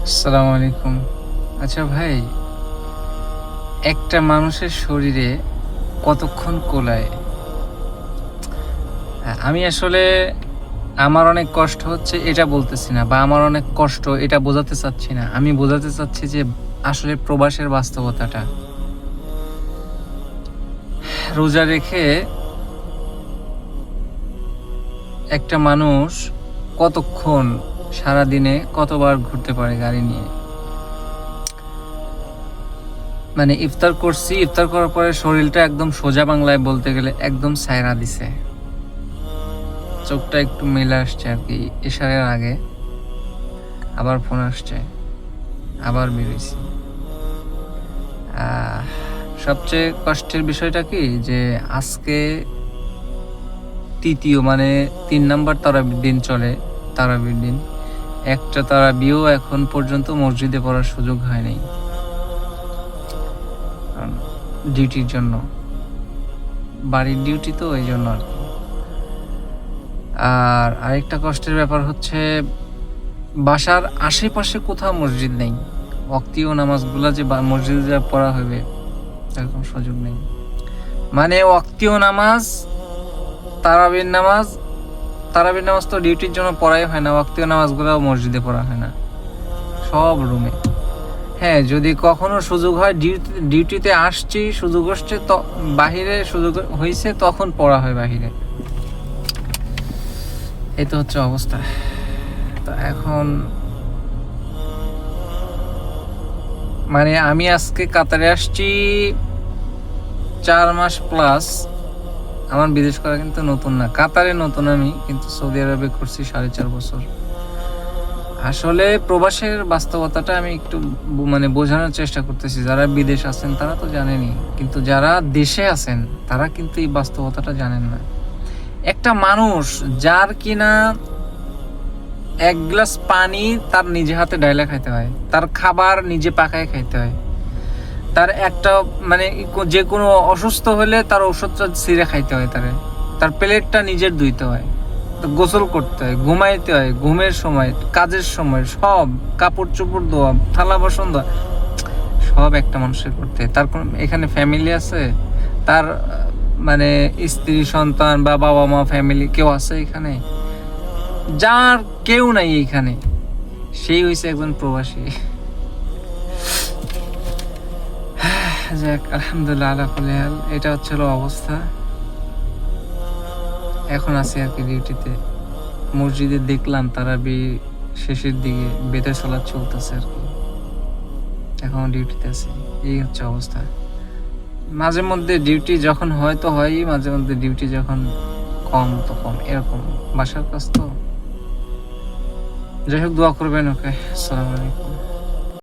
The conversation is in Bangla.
আসসালামু আলাইকুম। আচ্ছা ভাই, একটা মানুষের শরীরে কতক্ষণ কুলায়? আমি আসলে আমার অনেক কষ্ট হচ্ছে এটা বলতেছি না, বা আমার অনেক কষ্ট এটা বোঝাতে চাচ্ছি না। আমি বোঝাতে চাচ্ছি যে আসলে প্রবাসের বাস্তবতাটা। রোজা রেখে একটা মানুষ কতক্ষণ সারাদিনে কতবার ঘুরতে পারে গাড়ি নিয়ে? মানে ইফতার করছি, ইফতার করার পরে শরীরটা একদম সোজা বাংলায় বলতে গেলে একদম ছাইড়া দিছে। চোখটা একটু মেলে আসছে আর কি এশারের আগে। আবার ফোন আসছে, আবার বেরোইছি। সবচেয়ে কষ্টের বিষয়টা কি যে আজকে তৃতীয় মানে 3 নাম্বার তারাবির দিন চলে। তারাবির দিন একটা তারাবিও এখন পর্যন্ত মসজিদে পড়ার সুযোগ হয়নি, কারণ ডিউটির জন্য, বাড়ির ডিউটি তো এই জন্য আর কি। আর আরেকটা কষ্টের ব্যাপার হচ্ছে বাসার আশেপাশে কোথাও মসজিদ নেই। ওয়াক্তীয় নামাজগুলা যে মসজিদে যা পড়া হবে এরকম সুযোগ নেই। মানে ওয়াক্তীয় নামাজ, তারাবির নামাজ, তারাবির নামাজ তো ডিউটির জন্য পড়াই হয় না, ওয়াক্তীয় নামাজগুলোও মসজিদে পড়া হয় না, সব রুমে। হ্যাঁ, যদি কখনো সুযোগ হয় ডিউটিতে আসছি, সুযোগ আসছে তো বাহিরে সুযোগ হয়েছে তখন পড়া হয় বাহিরে। এই তো হচ্ছে অবস্থা। তো এখন মানে আমি আজকে কাতারে আসছি 4 মাস প্লাস। আমার বিদেশ করা কিন্তু নতুন না, কাতারে নতুন আমি, কিন্তু সৌদি আরবে করছি 4.5 বছর। আসলে প্রবাসের বাস্তবতাটা আমি একটু মানে বোঝানোর চেষ্টা করতেছি। যারা বিদেশ আছেন তারা তো জানেনই, কিন্তু যারা দেশে আছেন তারা কিন্তু এই বাস্তবতাটা জানেন না। একটা মানুষ যার কিনা 1 গ্লাস পানি তার নিজে হাতে ডাইলা খাইতে হয়, তার খাবার নিজে পাকায় খাইতে হয়, তার একটা মানে যে কোনো অসুস্থ হলে তার ওষুধটা ছিঁড়ে খাইতে হয়, তার প্লেটটা নিজের ধুইতে হয়, গোসল করতে হয়, ঘুমাইতে হয়, ঘুমের সময়, কাজের সময়, সব কাপড় চোপড় ধোয়া, থালা বাসন ধোয়া, সব একটা মানুষের করতে হয়। তার কোন এখানে ফ্যামিলি আছে? তার মানে স্ত্রী সন্তান বা বাবা মা ফ্যামিলি কেউ আছে এখানে? যার কেউ নাই এখানে, সেই হইছে একজন প্রবাসী। যাক, আলহামদুলিল্লাহ আলা কুল্লি হাল। এটা হচ্ছিল অবস্থা। এখন আছি আর কি ডিউটিতে। মসজিদে দেখলাম তারাবি শেষের দিকে বেতের সালাত চলতেছে আর কি। এখন ডিউটিতে আছি, এই হচ্ছে অবস্থা। মাঝে মধ্যে ডিউটি যখন হয় তো হয়ই, মাঝে মধ্যে ডিউটি যখন কম তো কম, এরকম বাসার কাজ তো। যাই হোক, দোয়া করবেন। ওকে, আসসালামু আলাইকুম।